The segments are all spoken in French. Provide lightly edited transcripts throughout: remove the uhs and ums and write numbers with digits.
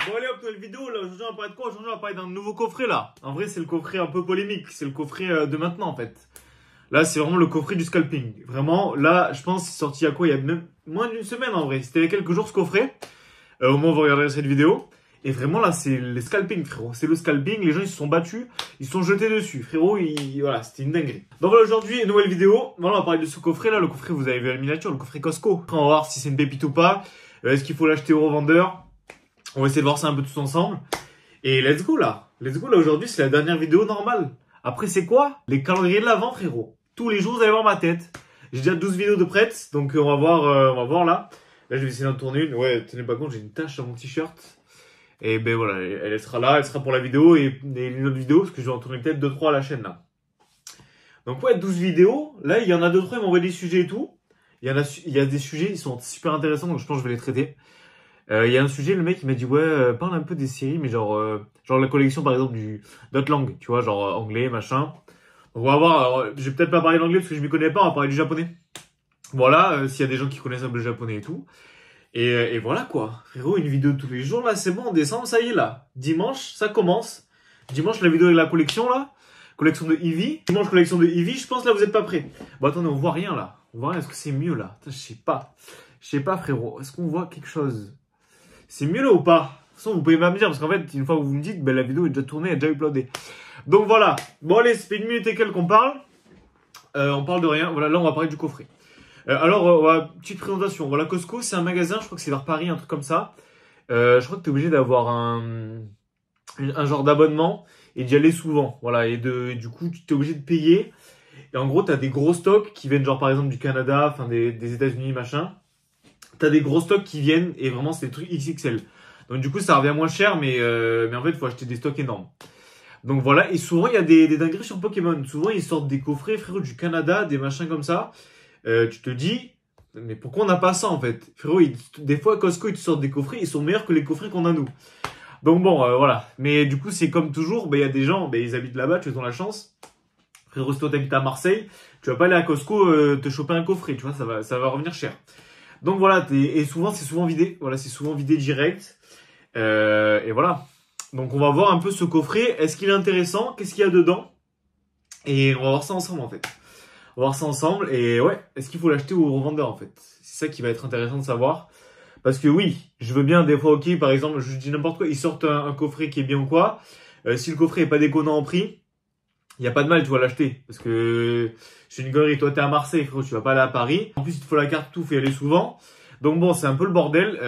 Bon allez hop, nouvelle vidéo, là aujourd'hui on va parler de quoi? Aujourd'hui on va parler d'un nouveau coffret là. En vrai c'est le coffret un peu polémique, c'est le coffret de maintenant en fait. Là c'est vraiment le coffret du scalping. Vraiment, là je pense c'est sorti à quoi? Il y a même moins d'une semaine en vrai. C'était il y a quelques jours ce coffret, au moment où vous regarderez cette vidéo. Et vraiment là c'est les scalping frérot, c'est le scalping, les gens ils se sont battus, ils se sont jetés dessus frérot, voilà c'était une dinguerie. Donc voilà aujourd'hui nouvelle vidéo, voilà on va parler de ce coffret là, le coffret vous avez vu la miniature, le coffret Costco. Après on va voir si c'est une pépite ou pas, est-ce qu'il faut l'acheter au revendeur. On va essayer de voir ça un peu tous ensemble. Et let's go là. Let's go là aujourd'hui, c'est la dernière vidéo normale. Après c'est quoi? Les calendriers de l'avant frérot. Tous les jours vous allez voir ma tête. J'ai déjà 12 vidéos de prêtes, donc on va voir là. Là je vais essayer d'en tourner une. Ouais, tenez pas compte, j'ai une tache sur mon t-shirt. Et ben voilà, elle sera là, elle sera pour la vidéo et une autre vidéo, parce que je vais en tourner peut-être 2-3 à la chaîne là. Donc ouais, 12 vidéos. Là il y en a 2-3, ils m'ont envoyé des sujets et tout. Il y a des sujets, ils sont super intéressants, donc je pense que je vais les traiter. Il y a un sujet, le mec il m'a dit ouais parle un peu des séries, mais genre la collection par exemple d'autres langues, tu vois, genre anglais, machin. Donc on va voir, alors, je vais peut-être pas parler d'anglais parce que je m'y connais pas, on va parler du japonais. Voilà, s'il y a des gens qui connaissent un peu le japonais et tout. Et voilà quoi, frérot, une vidéo tous les jours là, c'est bon, en décembre, ça y est là. Dimanche, ça commence. Dimanche, la vidéo avec la collection là, collection de Eevee. Dimanche, collection de Eevee, je pense là vous êtes pas prêts. Bon attendez, on voit rien là. On voit rien, est-ce que c'est mieux là? Je sais pas. Je sais pas frérot, est-ce qu'on voit quelque chose? C'est mieux là ou pas? De toute façon, vous pouvez pas me dire, parce qu'en fait, une fois que vous me dites, ben, la vidéo est déjà tournée, elle est déjà uploadée. Donc voilà. Bon allez, ça fait 1 minute et quelques qu'on parle. On parle de rien. Voilà, là on va parler du coffret. Alors, voilà, petite présentation. Voilà, Costco, c'est un magasin, je crois que c'est vers Paris, un truc comme ça. Je crois que tu es obligé d'avoir un genre d'abonnement et d'y aller souvent. Voilà, et du coup, tu es obligé de payer. Et en gros, tu as des gros stocks qui viennent genre par exemple du Canada, enfin des États-Unis, machin. T'as des gros stocks qui viennent et vraiment c'est des trucs XXL. Donc du coup ça revient moins cher mais en fait il faut acheter des stocks énormes. Donc voilà, et souvent il y a des dingueries sur Pokémon. Souvent ils sortent des coffrets frérot du Canada, des machins comme ça. Tu te dis, mais pourquoi on n'a pas ça en fait? Frérot, des fois Costco ils te sortent des coffrets, ils sont meilleurs que les coffrets qu'on a nous. Donc bon voilà, mais du coup c'est comme toujours, il y a des gens, ils habitent là-bas, tu as la chance. Frérot, si toi t'habites à Marseille, tu vas pas aller à Costco te choper un coffret, tu vois, ça va revenir cher. Donc voilà, et souvent c'est souvent vidé, voilà, c'est souvent vidé direct. Et voilà. Donc on va voir un peu ce coffret, est-ce qu'il est intéressant, qu'est-ce qu'il y a dedans? Et on va voir ça ensemble en fait. On va voir ça ensemble et ouais, est-ce qu'il faut l'acheter au revendeur en fait? C'est ça qui va être intéressant de savoir. Parce que oui, je veux bien des fois, ok, par exemple, je dis n'importe quoi, ils sortent un coffret qui est bien ou quoi. Si le coffret est pas déconnant en prix, il n'y a pas de mal, tu vas l'acheter. Parce que c'est une connerie. Toi, t'es à Marseille, frérot, tu vas pas aller à Paris. En plus, il te faut la carte tout, faut y aller souvent. Donc bon, c'est un peu le bordel.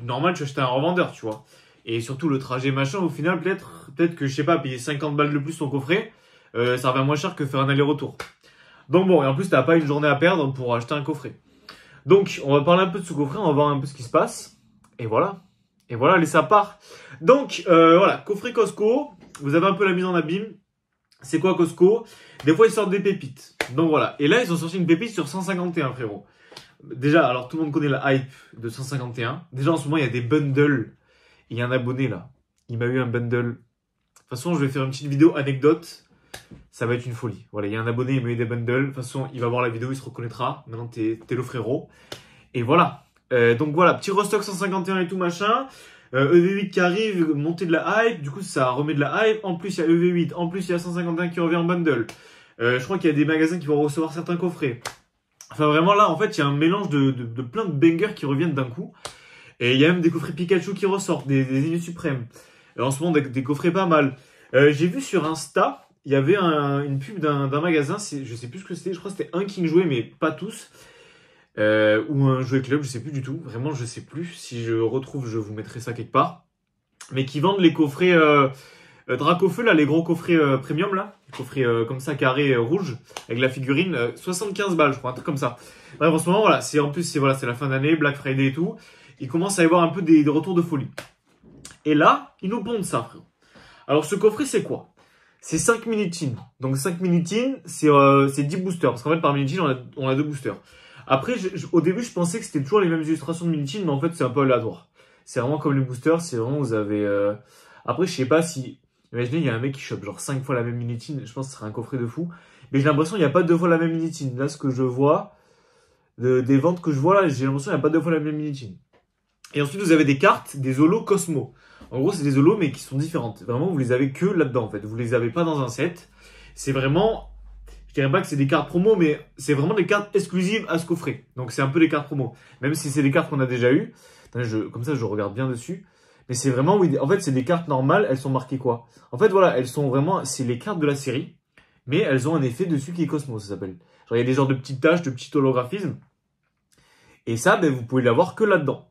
Normal, tu achètes un revendeur, tu vois. Et surtout, le trajet machin, au final, peut-être que, je sais pas, payer 50 balles de plus ton coffret, ça revient moins cher que faire un aller-retour. Donc bon, et en plus, t'as pas une journée à perdre pour acheter un coffret. Donc, on va parler un peu de ce coffret, on va voir un peu ce qui se passe. Et voilà. Et voilà, allez, ça part. Donc, voilà, coffret Costco. Vous avez un peu la mise en abîme. C'est quoi Costco? Des fois ils sortent des pépites. Donc voilà. Et là ils ont sorti une pépite sur 151 frérot. Déjà, alors tout le monde connaît la hype de 151. Déjà en ce moment il y a des bundles. Il y a un abonné là. Il m'a eu un bundle. De toute façon je vais faire une petite vidéo anecdote. Ça va être une folie. Voilà, il y a un abonné, il m'a eu des bundles. De toute façon il va voir la vidéo, il se reconnaîtra. Maintenant t'es le frérot. Et voilà. Donc voilà, petit restock 151 et tout machin. EV8 qui arrive, montée de la hype, du coup ça remet de la hype, en plus il y a EV8, en plus il y a 151 qui revient en bundle. Je crois qu'il y a des magasins qui vont recevoir certains coffrets. Enfin vraiment là en fait il y a un mélange de plein de bangers qui reviennent d'un coup. Et il y a même des coffrets Pikachu qui ressortent, des ennemis suprêmes. En ce moment des coffrets pas mal. J'ai vu sur Insta, il y avait une pub d'un magasin, je sais plus ce que c'était, je crois que c'était un King Jouet mais pas tous. Ou un jouet club, je sais plus du tout. Vraiment, je sais plus. Si je retrouve, je vous mettrai ça quelque part. Mais qui vendent les coffrets Dracofeu, là, les gros coffrets premium, là. Les coffrets comme ça, carrés, rouges, avec la figurine. 75 balles, je crois, un truc comme ça. Bref, en ce moment, voilà. En plus, c'est la fin d'année, Black Friday et tout. Il commence à y avoir un peu des retours de folie. Et là, ils nous pondent ça, frère. Alors, ce coffret, c'est quoi? C'est 5 mini-tins. Donc, 5 mini-tins, c'est 10 boosters. Parce qu'en fait, par mini-tin, on a 2 boosters. Après, au début, je pensais que c'était toujours les mêmes illustrations de mini-tin, mais en fait, c'est un peu aléatoire. C'est vraiment comme les boosters, c'est vraiment, vous avez... Après, je sais pas si... Imaginez, il y a un mec qui chope genre 5 fois la même mini-tin, je pense que ce serait un coffret de fou. Mais j'ai l'impression qu'il n'y a pas 2 fois la même mini-tin. Là, ce que je vois, des ventes que je vois là, j'ai l'impression qu'il n'y a pas 2 fois la même mini-tin. Et ensuite, vous avez des cartes, des holos Cosmo. En gros, c'est des holos, mais qui sont différentes. Vraiment, vous les avez que là-dedans, en fait. Vous les avez pas dans un set. C'est vraiment, je dirais pas que c'est des cartes promo, mais c'est vraiment des cartes exclusives à ce coffret. Donc, c'est un peu des cartes promo. Même si c'est des cartes qu'on a déjà eues. Attendez, comme ça, je regarde bien dessus. Mais c'est vraiment, oui, en fait, c'est des cartes normales. Elles sont marquées quoi? En fait, voilà, elles sont vraiment, c'est les cartes de la série. Mais elles ont un effet dessus qui est Cosmo, ça s'appelle. Genre, il y a des genres de petites taches, de petits holographismes. Et ça, ben, vous pouvez l'avoir que là-dedans.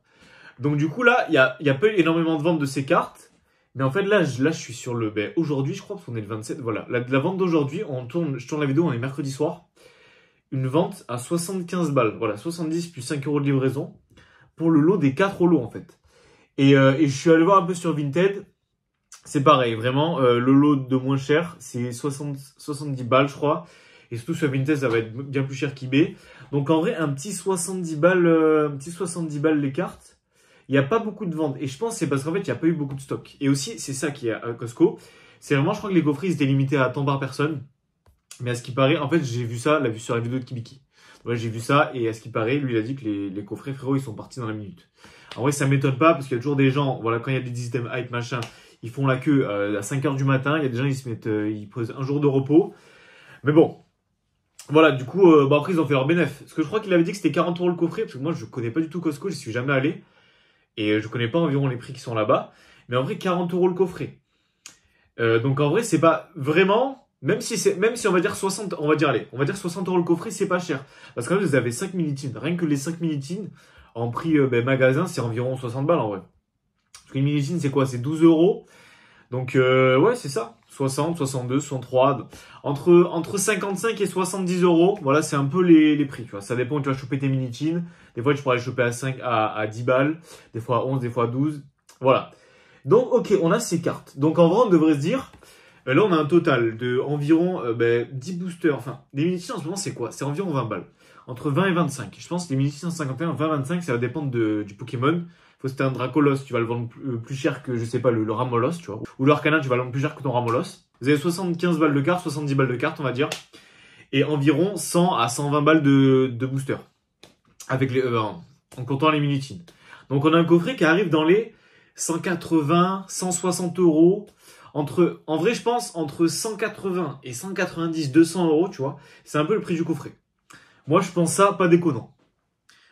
Donc du coup là, il y a pas eu énormément de ventes de ces cartes. Mais en fait là, je suis sur le... Ben, aujourd'hui je crois, parce qu'on est le 27. Voilà, la vente d'aujourd'hui, je tourne la vidéo, on est mercredi soir. Une vente à 75 balles. Voilà, 70 plus 5 euros de livraison. Pour le lot des 4 lots en fait. Et je suis allé voir un peu sur Vinted. C'est pareil, vraiment, le lot de moins cher, c'est 70 balles je crois. Et surtout sur Vinted, ça va être bien plus cher qu'eBay. Donc en vrai, un petit 70 balles les cartes. Il n'y a pas beaucoup de ventes. Et je pense que c'est parce qu'en fait, il n'y a pas eu beaucoup de stock. Et aussi, c'est ça qui est à Costco. C'est vraiment, je crois que les coffrets, ils étaient limités à tant par personne. Mais à ce qui paraît, en fait, j'ai vu ça, sur la vidéo de Kibiki. Ouais, j'ai vu ça, et à ce qui paraît, lui, il a dit que les coffrets, frérot, ils sont partis dans la minute. En vrai, ça m'étonne pas, parce qu'il y a toujours des gens, voilà, quand il y a des systèmes hype, machin, ils font la queue à 5h du matin. Il y a des gens, ils posent un jour de repos. Mais bon. Voilà, du coup, bon, après, ils ont fait leur bénéf. Parce que je crois qu'il avait dit que c'était 40 euros le coffret, parce que moi, je connais pas du tout Costco, je suis jamais allé. Et je connais pas environ les prix qui sont là-bas. Mais en vrai, 40 euros le coffret. Donc en vrai, c'est pas vraiment, même si on va dire 60, on va dire 60 euros le coffret, c'est pas cher. Parce que vous avez 5 mini-tins. Rien que les 5 mini-tins, en prix magasin, c'est environ 60 balles en vrai. Parce qu'une mini-tin, c'est quoi? C'est 12 euros. Donc ouais, c'est ça. 60, 62, 63. Entre 55 et 70 euros. Voilà, c'est un peu les prix. Tu vois. Ça dépend où tu vas choper tes mini-tins. Des fois, tu pourras les choper à 10 balles. Des fois à 11, des fois à 12. Voilà. Donc, ok, on a ces cartes. Donc, en vrai, on devrait se dire, là, on a un total de environ 10 boosters. Enfin, les mini-tins, en ce moment, c'est quoi? C'est environ 20 balles. Entre 20 et 25. Je pense que les mini-tins 51, 20, 25, ça va dépendre du Pokémon. Faut que c'est un Dracolos, tu vas le vendre plus cher que, je sais pas, le Ramolos, tu vois. Ou l'Arcanin, tu vas le vendre plus cher que ton Ramolos. Vous avez 75 balles de carte, 70 balles de carte, on va dire. Et environ 100 à 120 balles de booster. Avec en comptant les mini-tins. Donc, on a un coffret qui arrive dans les 180, 160 euros. En vrai, je pense, entre 180 et 190, 200 euros, tu vois. C'est un peu le prix du coffret. Moi, je pense ça pas déconnant.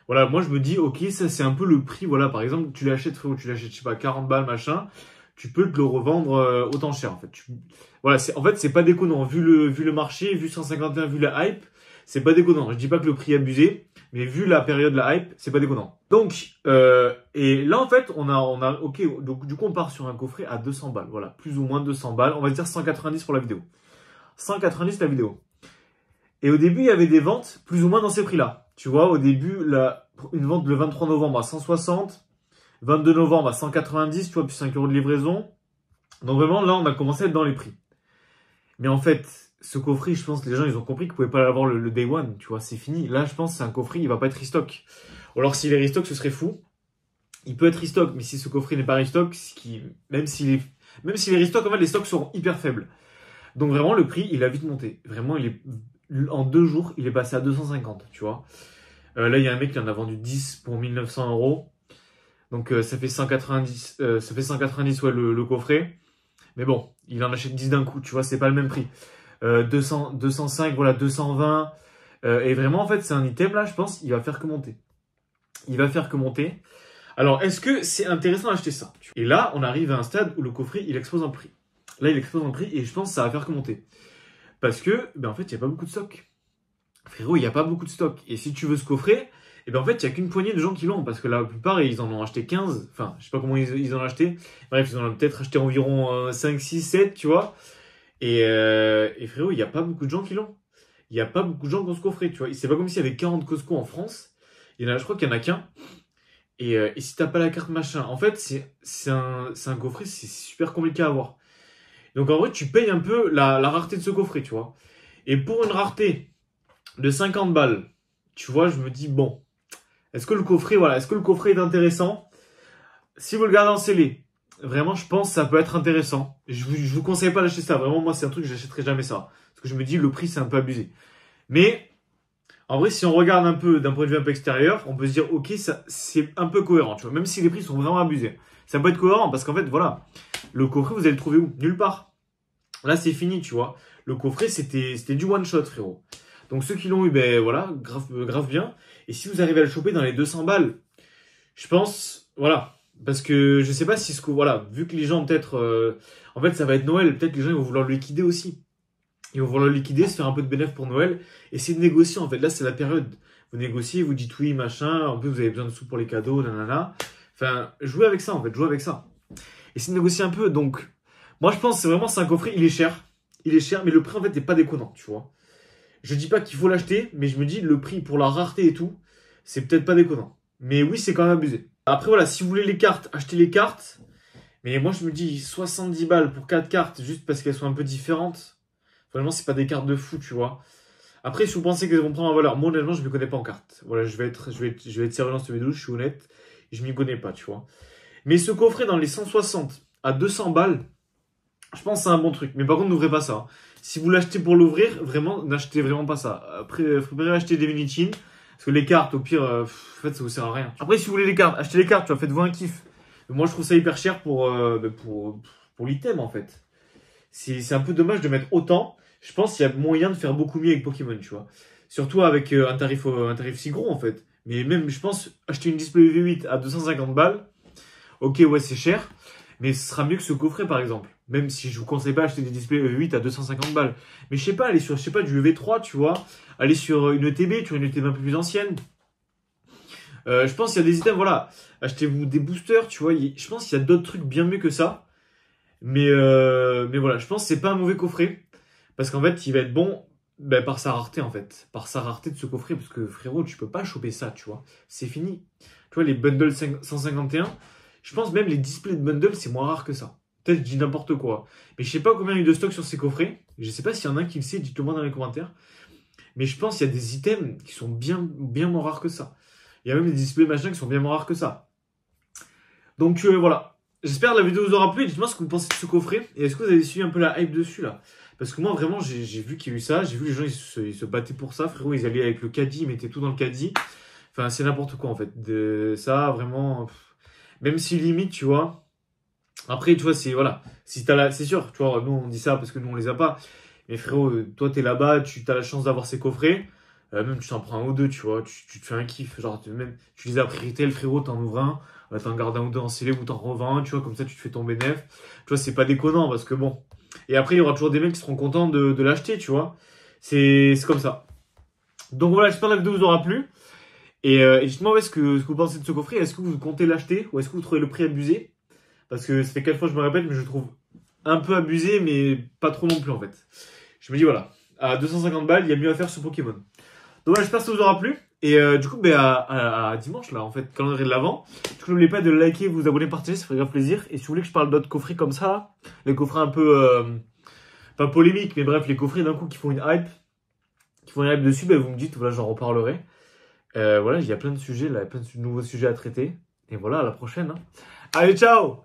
Voilà, moi je me dis, ok, ça c'est un peu le prix. Voilà, par exemple, tu l'achètes, je sais pas, 40 balles, machin. Tu peux te le revendre autant cher, en fait. Voilà, en fait, c'est pas déconnant. Vu le marché, vu 151, vu la hype, c'est pas déconnant. Je dis pas que le prix est abusé, mais vu la période de la hype, c'est pas déconnant. Donc, et là, en fait, ok, donc du coup, on part sur un coffret à 200 balles. Voilà, plus ou moins 200 balles. On va dire 190 pour la vidéo. 190 la vidéo. Et au début, il y avait des ventes plus ou moins dans ces prix-là. Tu vois, au début, une vente le 23 novembre à 160, 22 novembre à 190, tu vois, plus 5 euros de livraison. Donc vraiment, là, on a commencé à être dans les prix. Mais en fait, ce coffret, je pense que les gens, ils ont compris qu'ils ne pouvaient pas l'avoir le day one, tu vois, c'est fini. Là, je pense que c'est un coffret, il va pas être restock. Ou alors, s'il est restock, ce serait fou. Il peut être restock, mais si ce coffret n'est pas restock, même s'il est restock, en fait, les stocks seront hyper faibles. Donc vraiment, le prix, il a vite monté. Vraiment, en 2 jours, il est passé à 250, tu vois. Là, il y a un mec qui en a vendu 10 pour 1900 euros. Donc, ça fait 190, ouais, le coffret. Mais bon, il en achète 10 d'un coup, tu vois, c'est pas le même prix. 205, voilà, 220. Et vraiment, en fait, c'est un item, là, je pense, il va faire que monter. Il va faire que monter. Alors, est-ce que c'est intéressant d'acheter ça? Et là, on arrive à un stade où le coffret, il explose en prix. Là, il explose en prix et je pense que ça va faire que monter. Parce que, en fait, il n'y a pas beaucoup de stock. Frérot, il n'y a pas beaucoup de stock. Et si tu veux ce coffret, en fait, il n'y a qu'une poignée de gens qui l'ont. Parce que la plupart, ils en ont acheté 15. Enfin, je sais pas comment ils en ont acheté. Bref, ils en ont peut-être acheté environ 5, 6, 7, tu vois. Et frérot, il n'y a pas beaucoup de gens qui l'ont. Il n'y a pas beaucoup de gens qui ont ce coffret, tu vois. C'est pas comme s'il y avait 40 Costco en France. Je crois qu'il n'y en a qu'un. Et si t'as pas la carte machin, en fait, c'est un coffret, c'est super compliqué à avoir. Donc en vrai, tu payes un peu la rareté de ce coffret, tu vois. Et pour une rareté de 50 balles, tu vois, je me dis, bon, est-ce que le coffret est intéressant? Si vous le gardez en scellé, vraiment, je pense que ça peut être intéressant. Je vous conseille pas d'acheter ça. Vraiment, moi, c'est un truc que j'achèterai jamais ça. Parce que je me dis, le prix, c'est un peu abusé. Mais, en vrai, si on regarde un peu d'un point de vue un peu extérieur, on peut se dire, ok, c'est un peu cohérent, tu vois. Même si les prix sont vraiment abusés. Ça peut être cohérent parce qu'en fait, voilà, le coffret, vous allez le trouver où? Nulle part. Là, c'est fini, tu vois. Le coffret, c'était du one shot, frérot. Donc, ceux qui l'ont eu, ben voilà, grave bien. Et si vous arrivez à le choper dans les 200 balles, je pense, voilà. Parce que je sais pas si voilà, vu que les gens, peut-être, en fait, ça va être Noël, peut-être les gens, ils vont vouloir le liquider aussi. Ils vont vouloir le liquider, se faire un peu de bénéfice pour Noël. Essayez de négocier, en fait. Là, c'est la période. Vous négociez, vous dites oui, machin. En plus, vous avez besoin de sous pour les cadeaux, nanana. Enfin, jouez avec ça, en fait. Jouez avec ça. Essayez de négocier un peu. Donc, moi, je pense que c'est un coffret. Il est cher. Il est cher, mais le prix, en fait, n'est pas déconnant, tu vois. Je dis pas qu'il faut l'acheter, mais je me dis, le prix pour la rareté et tout, c'est peut-être pas déconnant. Mais oui, c'est quand même abusé. Après, voilà, si vous voulez les cartes, achetez les cartes. Mais moi, je me dis 70 balles pour 4 cartes, juste parce qu'elles sont un peu différentes. Vraiment, c'est pas des cartes de fou, tu vois. Après, si vous pensez qu'elles vont prendre en valeur, moi, honnêtement, je me connais pas en cartes. Voilà, je vais être sérieux dans cette vidéo, je suis honnête. Je m'y connais pas, tu vois. Mais ce coffret dans les 160 à 200 balles, je pense que c'est un bon truc. Mais par contre, n'ouvrez pas ça. Si vous l'achetez pour l'ouvrir, vraiment, n'achetez vraiment pas ça. Après, préférez acheter des mini-chins. Parce que les cartes, au pire, en fait, ça vous sert à rien. Après, si vous voulez les cartes, achetez les cartes, tu vois, faites-vous un kiff. Moi, je trouve ça hyper cher pour l'item, en fait. C'est un peu dommage de mettre autant. Je pense qu'il y a moyen de faire beaucoup mieux avec Pokémon, tu vois. Surtout avec un tarif si gros, en fait. Mais même, je pense, acheter une display V8 à 250 balles, ok, ouais, c'est cher. Mais ce sera mieux que ce coffret, par exemple. Même si je vous conseille pas d'acheter des displays E8 à 250 balles. Mais je sais pas, aller sur, je sais pas, du EV3, tu vois. Aller sur une ETB, tu vois, une ETB un peu plus ancienne. Je pense qu'il y a des items, voilà. Achetez-vous des boosters, tu vois. Je pense qu'il y a d'autres trucs bien mieux que ça. Mais voilà, je pense que c'est pas un mauvais coffret. Parce qu'en fait, il va être bon par sa rareté, en fait. Par sa rareté de ce coffret. Parce que frérot, tu peux pas choper ça, tu vois. C'est fini. Tu vois, les bundles 151, je pense même les displays de bundle, c'est moins rare que ça. Peut-être je dis n'importe quoi. Mais je sais pas combien il y a eu de stock sur ces coffrets. Je sais pas s'il y en a un qui le sait, dites-le moi dans les commentaires. Mais je pense qu'il y a des items qui sont bien moins rares que ça. Il y a même des displays machin qui sont bien moins rares que ça. Donc voilà. J'espère que la vidéo vous aura plu. Dites-moi ce que vous pensez de ce coffret. Et est-ce que vous avez suivi un peu la hype dessus là? Parce que moi vraiment j'ai vu qu'il y a eu ça. J'ai vu les gens ils se battaient pour ça. Frérot, ils allaient avec le caddie, ils mettaient tout dans le caddie. Enfin c'est n'importe quoi en fait. Ça vraiment... Même si limite, tu vois. Après, tu vois, c'est voilà. Si t'as c'est sûr, tu vois, nous on dit ça parce que nous on les a pas. Mais frérot, toi t'es là-bas, tu as la chance d'avoir ces coffrets. Même tu t'en prends un ou deux, tu vois, tu te fais un kiff. Genre, même, tu les as pris retail, frérot, t'en ouvres un, t'en gardes un ou deux en scellé ou t'en revends un, tu vois, comme ça tu te fais ton bénéf. Tu vois, c'est pas déconnant parce que bon. Et après, il y aura toujours des mecs qui seront contents de l'acheter, tu vois. C'est comme ça. Donc voilà, j'espère que la vidéo vous aura plu. Et dites-moi ce que vous pensez de ce coffret. Est-ce que vous comptez l'acheter ou est-ce que vous trouvez le prix abusé? Parce que ça fait 4 fois que je me répète, mais je trouve un peu abusé, mais pas trop non plus en fait. Je me dis voilà, à 250 balles, il y a mieux à faire sur Pokémon. Donc voilà, j'espère que ça vous aura plu. Et du coup, à dimanche là, en fait, calendrier de l'avant. Du coup, n'oubliez pas de liker, vous abonner, partager, ça ferait grave plaisir. Et si vous voulez que je parle d'autres coffrets comme ça, les coffrets un peu, pas polémiques, mais bref, les coffrets d'un coup qui font une hype dessus, vous me dites, voilà, j'en reparlerai. Voilà, il y a plein de sujets, là, plein de nouveaux sujets à traiter. Et voilà, à la prochaine. Hein. Allez, ciao!